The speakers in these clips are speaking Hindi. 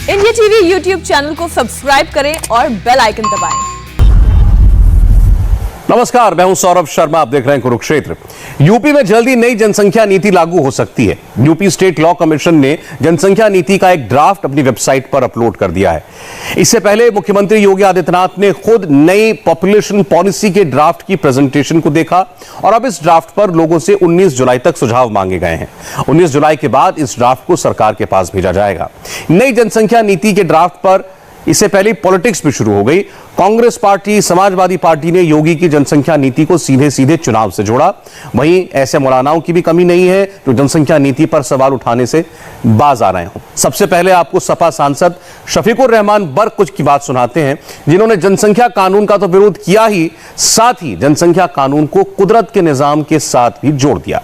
इंडिया टीवी यूट्यूब चैनल को सब्सक्राइब करें और बेल आइकन दबाएं। नमस्कार, मैं हूं सौरभ शर्मा। आप देख रहे हैं कुरुक्षेत्र। यूपी में जल्दी नई जनसंख्या नीति लागू हो सकती है। यूपी स्टेट लॉ कमीशन ने जनसंख्या नीति का एक ड्राफ्ट अपनी वेबसाइट पर अपलोड कर दिया है। इससे पहले मुख्यमंत्री योगी आदित्यनाथ ने खुद नई पॉपुलेशन पॉलिसी के ड्राफ्ट की प्रेजेंटेशन को देखा और अब इस ड्राफ्ट पर लोगों से 19 जुलाई तक सुझाव मांगे गए हैं। 19 जुलाई के बाद इस ड्राफ्ट को सरकार के पास भेजा जाएगा। नई जनसंख्या नीति के ड्राफ्ट पर इससे पहले पॉलिटिक्स भी शुरू हो गई। कांग्रेस पार्टी, समाजवादी पार्टी ने योगी की जनसंख्या नीति को सीधे सीधे चुनाव से जोड़ा। वहीं ऐसे मौलानाओं की भी कमी नहीं है जो जनसंख्या नीति पर सवाल उठाने से बाज आ रहे हों। सबसे पहले आपको सपा सांसद शफीकुर रहमान बर्क कुछ की बात सुनाते हैं, जिन्होंने जनसंख्या कानून का तो विरोध किया ही, साथ ही जनसंख्या कानून को कुदरत के निजाम के साथ भी जोड़ दिया।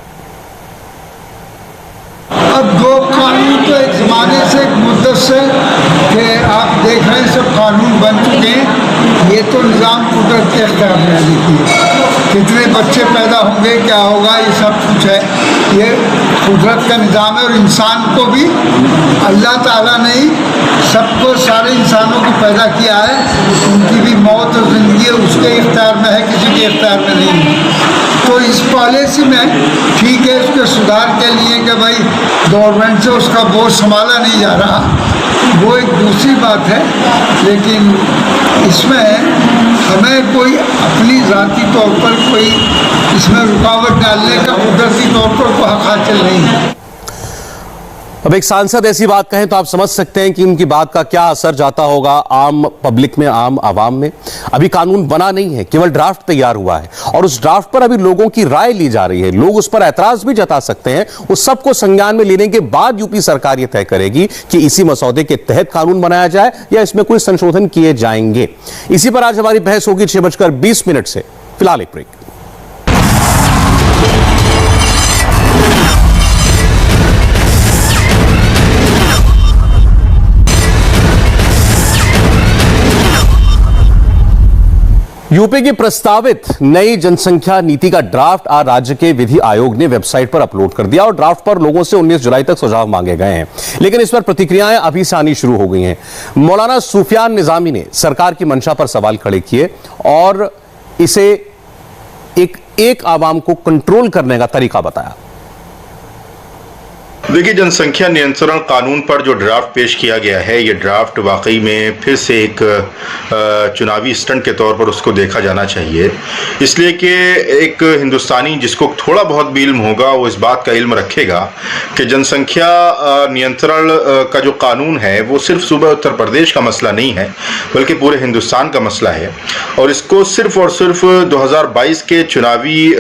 अब दो कानून तो एक जमाने से, एक मुद्दत से कि आप देख रहे हैं सब कानून बन चुके हैं। ये तो निज़ाम कुदरत के अख्तियार में है। कितने बच्चे पैदा होंगे, क्या होगा, ये सब कुछ है। ये कुदरत का निज़ाम है और इंसान को भी अल्लाह ताला ने ही सबको, सारे इंसानों को पैदा किया है। उनकी भी मौत और ज़िंदगी उसके इख्तियार में है, किसी के इख्तियार में नहीं है। तो इस पॉलिसी में ठीक है, उसके सुधार के लिए कि भाई गवर्नमेंट से उसका बोझ संभाला नहीं जा रहा, वो एक दूसरी बात है। लेकिन इसमें हमें कोई अपनी ज़ाती तौर पर कोई इसमें रुकावट डालने का कुदरती तौर पर कोई हक हासिल नहीं है। अब एक सांसद ऐसी बात कहें तो आप समझ सकते हैं कि उनकी बात का क्या असर जाता होगा आम पब्लिक में, आम आवाम में। अभी कानून बना नहीं है, केवल ड्राफ्ट तैयार हुआ है और उस ड्राफ्ट पर अभी लोगों की राय ली जा रही है। लोग उस पर ऐतराज भी जता सकते हैं। उस सबको संज्ञान में लेने के बाद यूपी सरकार यह तय करेगी कि इसी मसौदे के तहत कानून बनाया जाए या इसमें कोई संशोधन किए जाएंगे। इसी पर आज हमारी बहस होगी 6:20 से। फिलहाल एक ब्रेक। यूपी की प्रस्तावित नई जनसंख्या नीति का ड्राफ्ट आज राज्य के विधि आयोग ने वेबसाइट पर अपलोड कर दिया और ड्राफ्ट पर लोगों से 19 जुलाई तक सुझाव मांगे गए हैं। लेकिन इस पर प्रतिक्रियाएं अभी से आनी शुरू हो गई हैं। मौलाना सूफियान निजामी ने सरकार की मंशा पर सवाल खड़े किए और इसे एक आवाम को कंट्रोल करने का तरीका बताया। देखिए, जनसंख्या नियंत्रण कानून पर जो ड्राफ्ट पेश किया गया है, ये ड्राफ्ट वाकई में फिर से एक चुनावी स्टंट के तौर पर उसको देखा जाना चाहिए। इसलिए कि एक हिंदुस्तानी जिसको थोड़ा बहुत भी इल्म होगा वो इस बात का इल्म रखेगा कि जनसंख्या नियंत्रण का जो कानून है वो सिर्फ सूबा उत्तर प्रदेश का मसला नहीं है, बल्कि पूरे हिंदुस्तान का मसला है। और इसको सिर्फ और सिर्फ 2022 के चुनावी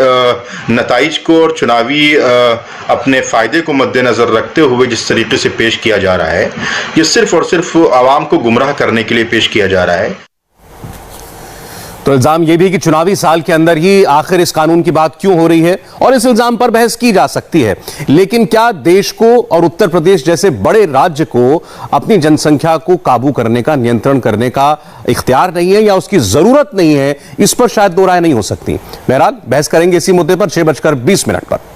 नताइज को और चुनावी अपने फ़ायदे को मद्देनज़र रखते हुए जिस तरीके से पेश किया जा रहा है, ये सिर्फ और सिर्फ आवाम को गुमराह करने के लिए पेश किया जा रहा है। तो इल्जाम यह भी कि चुनावी साल के अंदर ही आखिर इस कानून की बात क्यों हो रही है और इस इल्जाम पर बहस की जा सकती है। लेकिन क्या देश को और उत्तर प्रदेश जैसे बड़े राज्य को अपनी जनसंख्या को काबू करने का, नियंत्रण करने का इख्तियार नहीं है या उसकी जरूरत नहीं है? इस पर शायद दो राय नहीं हो सकती। बहरहाल बहस करेंगे इसी मुद्दे पर 6:20 पर।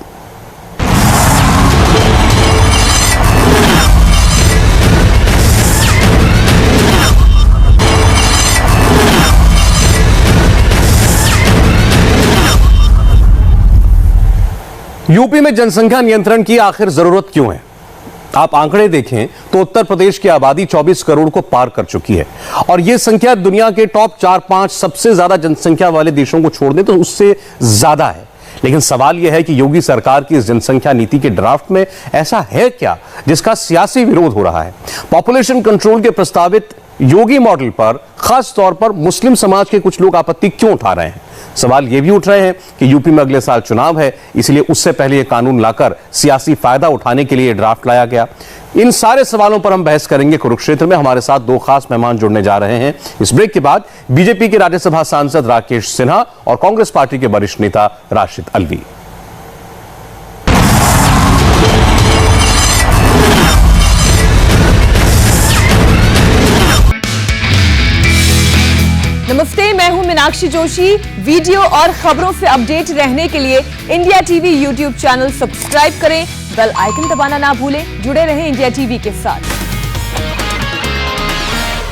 यूपी में जनसंख्या नियंत्रण की आखिर जरूरत क्यों है? आप आंकड़े देखें तो उत्तर प्रदेश की आबादी 24 करोड़ को पार कर चुकी है और यह संख्या दुनिया के टॉप 4-5 सबसे ज्यादा जनसंख्या वाले देशों को छोड़ दें तो उससे ज्यादा है। लेकिन सवाल यह है कि योगी सरकार की इस जनसंख्या नीति के ड्राफ्ट में ऐसा है क्या जिसका सियासी विरोध हो रहा है? पॉपुलेशन कंट्रोल के प्रस्तावित योगी मॉडल पर खास तौर पर मुस्लिम समाज के कुछ लोग आपत्ति क्यों उठा रहे हैं? सवाल यह भी उठ रहे हैं कि यूपी में अगले साल चुनाव है, इसलिए उससे पहले यह कानून लाकर सियासी फायदा उठाने के लिए ड्राफ्ट लाया गया। इन सारे सवालों पर हम बहस करेंगे कुरुक्षेत्र में। हमारे साथ दो खास मेहमान जुड़ने जा रहे हैं। इस ब्रेक के बाद बीजेपी के राज्यसभा सांसद राकेश सिन्हा और कांग्रेस पार्टी के वरिष्ठ नेता राशिद अलवी। नमस्ते, मैं हूं मीनाक्षी जोशी। वीडियो और खबरों से अपडेट रहने के लिए India TV YouTube channel subscribe करें, बेल आइकन दबाना ना भूलें। जुड़े रहें इंडिया टीवी के साथ।